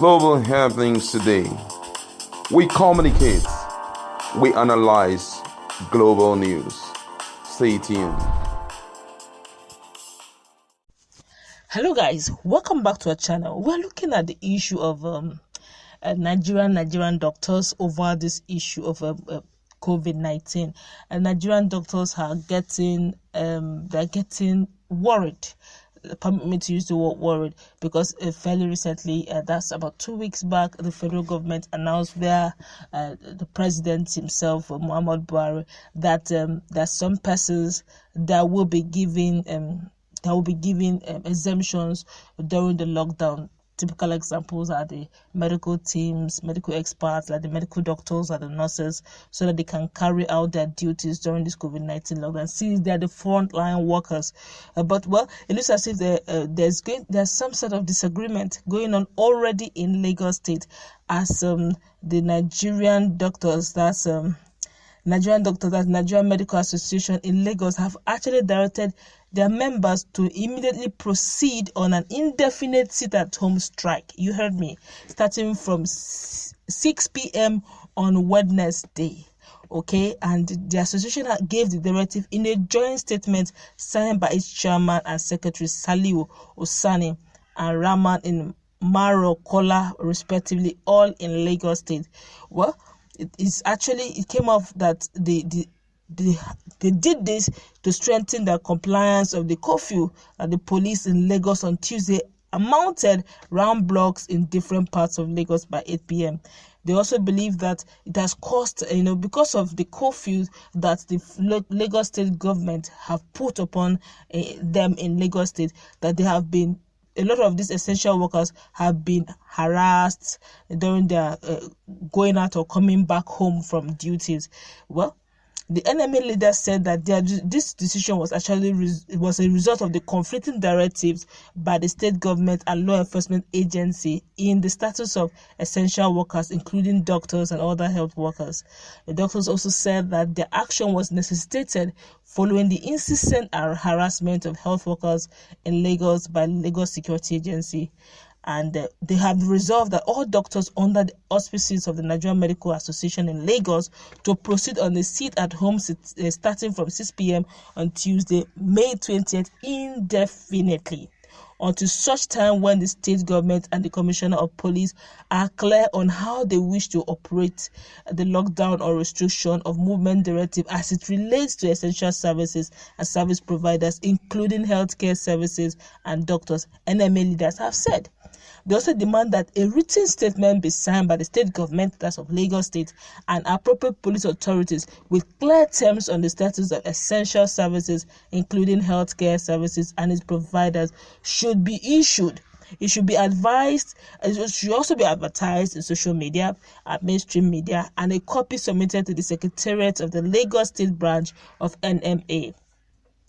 global happenings today. We communicate, we analyze global news. Stay tuned. Hello guys, welcome back to our channel. We're looking at the issue of Nigerian doctors over this issue of COVID-19. And Nigerian doctors are getting worried. Permit me to use the word worried, because fairly recently, that's about 2 weeks back, the federal government announced via the president himself, Muhammad Buhari, that there's some persons that will be giving exemptions during the lockdown. Typical examples are the medical teams, medical experts, like the medical doctors and the nurses, so that they can carry out their duties during this COVID-19 lockdown. See, they're the frontline workers. But it looks as if there's some sort of disagreement going on already in Lagos State, as the Nigerian doctors, that's Nigerian Medical Association in Lagos, have actually directed their members to immediately proceed on an indefinite sit-at-home strike. You heard me. Starting from 6 p.m. on Wednesday. Okay, and the association gave the directive in a joint statement signed by its chairman and secretary Saliu Osani and Rahman in Marokola, respectively, all in Lagos State. Well, it came off that they did this to strengthen the compliance of the curfew that the police in Lagos on Tuesday mounted round blocks in different parts of Lagos by 8 p.m. They also believe that it has caused, because of the curfew that the Lagos State government have put upon them in Lagos State, that they have been, a lot of these essential workers have been harassed during their going out or coming back home from duties. Well, the NMA leader said that this decision was actually a result of the conflicting directives by the state government and law enforcement agency in the status of essential workers, including doctors and other health workers. The doctors also said that their action was necessitated following the incessant harassment of health workers in Lagos by Lagos Security Agency. And they have resolved that all doctors under the auspices of the Nigerian Medical Association in Lagos to proceed on a sit-at-home starting from 6 p.m. on Tuesday, May 20th, indefinitely, until such time when the state government and the Commissioner of Police are clear on how they wish to operate the lockdown or restriction of movement directive as it relates to essential services and service providers, including healthcare services and doctors, NMA leaders have said. They also demand that a written statement be signed by the state government, that's of Lagos State, and appropriate police authorities with clear terms on the status of essential services, including healthcare services and its providers, should be issued. It should be advised. It should also be advertised in social media, mainstream media, and a copy submitted to the Secretariat of the Lagos State branch of NMA.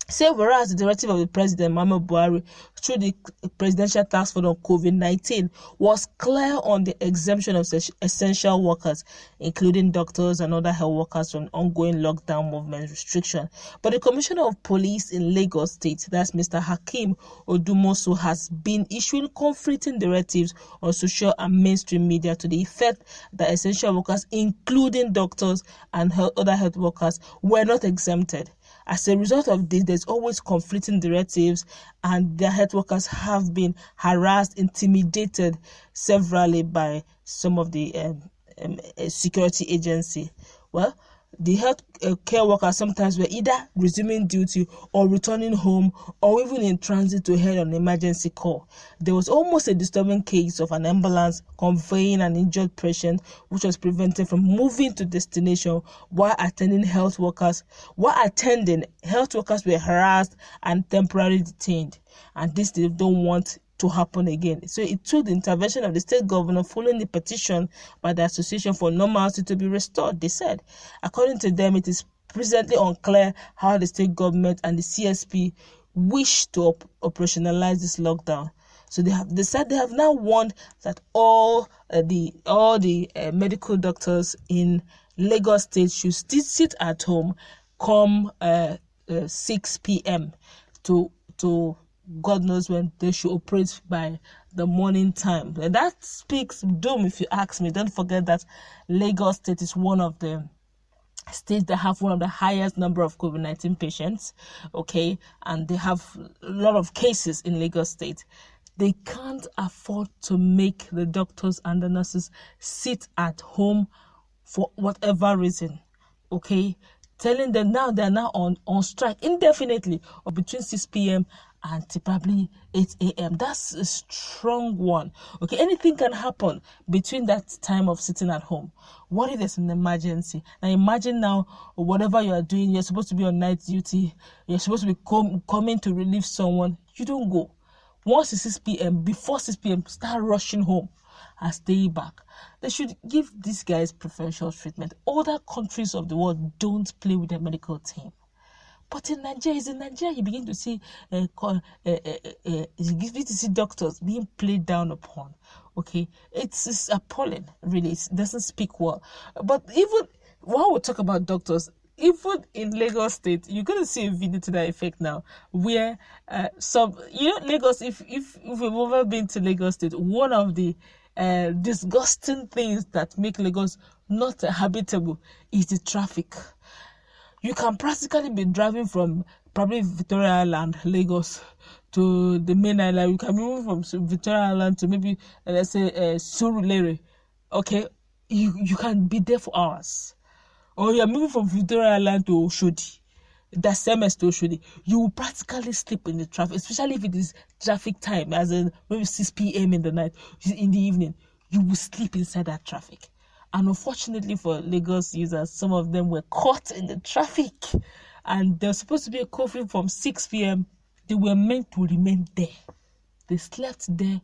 Say, whereas the directive of the President Muhammad Buhari through the Presidential Task Force on COVID-19 was clear on the exemption of essential workers, including doctors and other health workers, from ongoing lockdown movement restriction. But the Commissioner of Police in Lagos State, that's Mr. Hakeem Odumosu, has been issuing conflicting directives on social and mainstream media to the effect that essential workers, including doctors and other health workers, were not exempted. As a result of this, there's always conflicting directives, and the health workers have been harassed, intimidated severally by some of the security agency. Well, the health care workers sometimes were either resuming duty or returning home or even in transit to head on an emergency call. There was almost a disturbing case of an ambulance conveying an injured patient, which was prevented from moving to destination while attending health workers were harassed and temporarily detained. And this they don't want to happen again. So it took the intervention of the state governor following the petition by the Association for Normalcy to be restored. They said, according to them, it is presently unclear how the state government and the CSP wish to operationalize this lockdown. So they said they have now warned that all the medical doctors in Lagos State should still sit at home come 6 p.m. to God knows when they should operate by the morning time. And that speaks doom, if you ask me. Don't forget that Lagos State is one of the states that have one of the highest number of COVID-19 patients, okay, and they have a lot of cases in Lagos State. They can't afford to make the doctors and the nurses sit at home for whatever reason, okay, telling them now they're now on strike indefinitely or between 6 p.m. and probably 8 a.m. That's a strong one. Okay, anything can happen between that time of sitting at home. What if there's an emergency? Now imagine now, whatever you are doing, you're supposed to be on night duty, you're supposed to be coming to relieve someone, you don't go. Once it's 6 p.m., before 6 p.m., start rushing home and stay back. They should give these guys preferential treatment. Other countries of the world don't play with their medical team. But in Nigeria, you begin to see doctors being played down upon. Okay, it's appalling, really. It doesn't speak well. But even while we talk about doctors, even in Lagos State, you're going to see a video to that effect now, where Lagos, if you've ever been to Lagos State, one of the disgusting things that make Lagos not habitable is the traffic. You can practically be driving from probably Victoria Island, Lagos, to the main island. You can move from Victoria Island to maybe, let's say, Tr0uble. Okay, you can be there for hours. Or you're moving from Victoria Island to Oshodi. That's same as to Oshodi. You will practically sleep in the traffic, especially if it is traffic time, as in maybe 6 p.m. in the night, in the evening. You will sleep inside that traffic. And unfortunately for Lagos users, some of them were caught in the traffic. And there's supposed to be a curfew from 6 p.m. They were meant to remain there. They slept there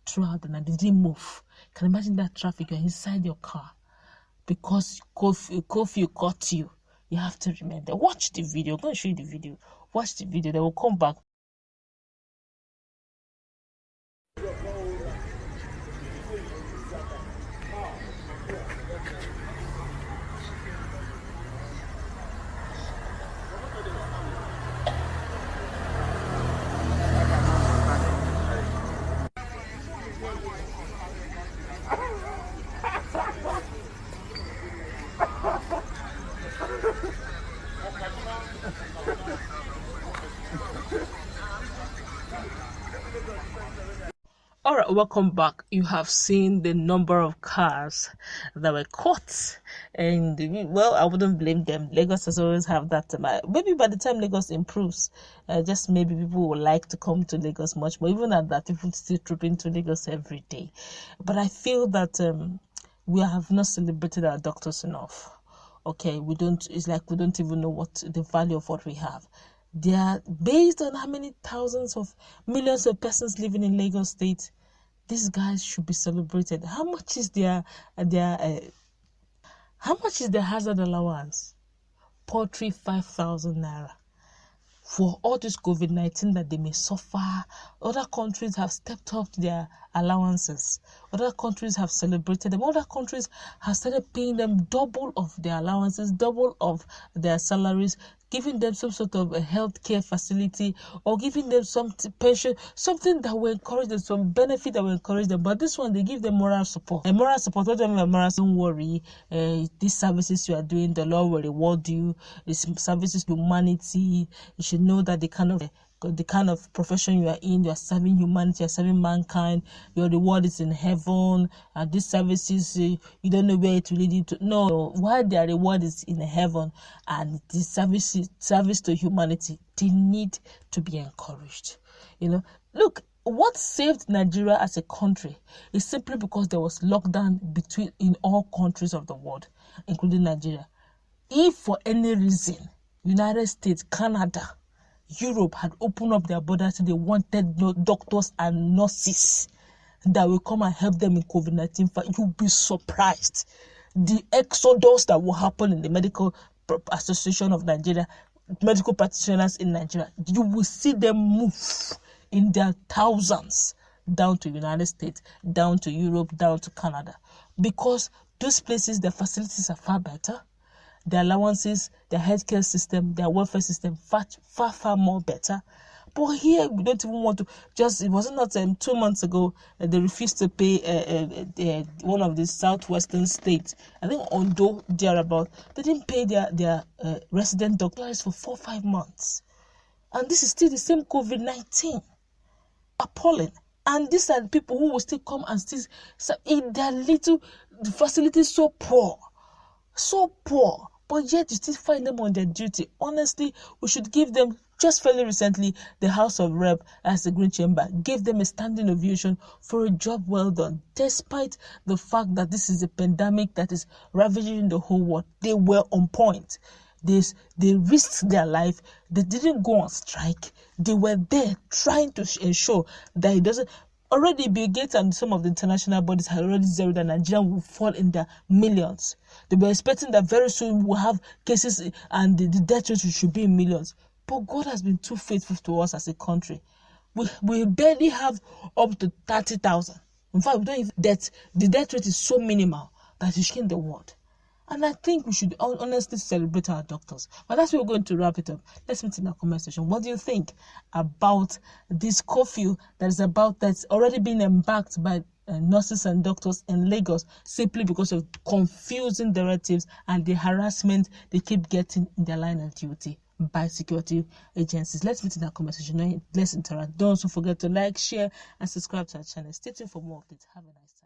throughout the night. They didn't move. Can you imagine that traffic? You're inside your car. Because curfew caught you. You have to remain there. Watch the video. I'm going to show you the video. Watch the video. They will come back. All right, welcome back. You have seen the number of cars that were caught, and well, I wouldn't blame them. Lagos has always have that. Maybe by the time Lagos improves, just maybe people will like to come to Lagos much more. Even at that, people still trooping to Lagos every day. But I feel that we have not celebrated our doctors enough. Okay, we don't. It's like we don't even know what the value of what we have. They are based on how many thousands of millions of persons living in Lagos State. These guys should be celebrated. How much is their hazard allowance? Paltry 5,000 naira. For all this COVID-19 that they may suffer, other countries have stepped up their allowances. Other countries have celebrated them. Other countries have started paying them double of their allowances, double of their salaries, giving them some sort of a healthcare facility, or giving them some pension, something that will encourage them, some benefit that will encourage them. But this one, they give them moral support. And moral support, what do I mean by moral support? Don't worry, these services you are doing, the Lord will reward you. These services to humanity. You should know that the kind of profession you are in, you are serving humanity, you are serving mankind, your reward is in heaven, and these services, you don't know where it will lead you to. No, while their reward is in heaven, and the service to humanity, they need to be encouraged. Look, what saved Nigeria as a country is simply because there was lockdown in all countries of the world, including Nigeria. If for any reason, United States, Canada, Europe had opened up their borders, they wanted doctors and nurses that will come and help them in COVID-19 fight, you'll be surprised. The exodus that will happen in the Medical Association of Nigeria, medical practitioners in Nigeria, you will see them move in their thousands down to United States, down to Europe, down to Canada. Because those places, their facilities are far better. Their allowances, their healthcare system, their welfare system, far more better. But here we don't even want to just. It wasn't not 2 months ago that they refused to pay one of the southwestern states. I think Ondo thereabout. They didn't pay their resident doctors for 4 or 5 months, and this is still the same COVID-19. Appalling. And these are the people who will still come and still in their little facilities so poor, but yet you still find them on their duty. Honestly, we should give them. Just fairly recently, the House of Rep, as the Green Chamber, gave them a standing ovation for a job well done, despite the fact that this is a pandemic that is ravaging the whole world. They were on point. They risked their life. They didn't go on strike. They were there trying to ensure that it doesn't. Already, Bill Gates and some of the international bodies had already zeroed that Nigeria will fall in their millions. They were expecting that very soon we'll have cases and the death rate should be in millions. But God has been too faithful to us as a country. We barely have up to 30,000. In fact, we don't even the death rate is so minimal that it's shaking the world. And I think we should honestly celebrate our doctors. But that's where we're going to wrap it up. Let's meet in the comment section. What do you think about this curfew that's already been embarked by nurses and doctors in Lagos simply because of confusing directives and the harassment they keep getting in their line of duty by security agencies? Let's meet in the comment section. Let's interact. Don't also forget to like, share, and subscribe to our channel. Stay tuned for more updates. Have a nice time.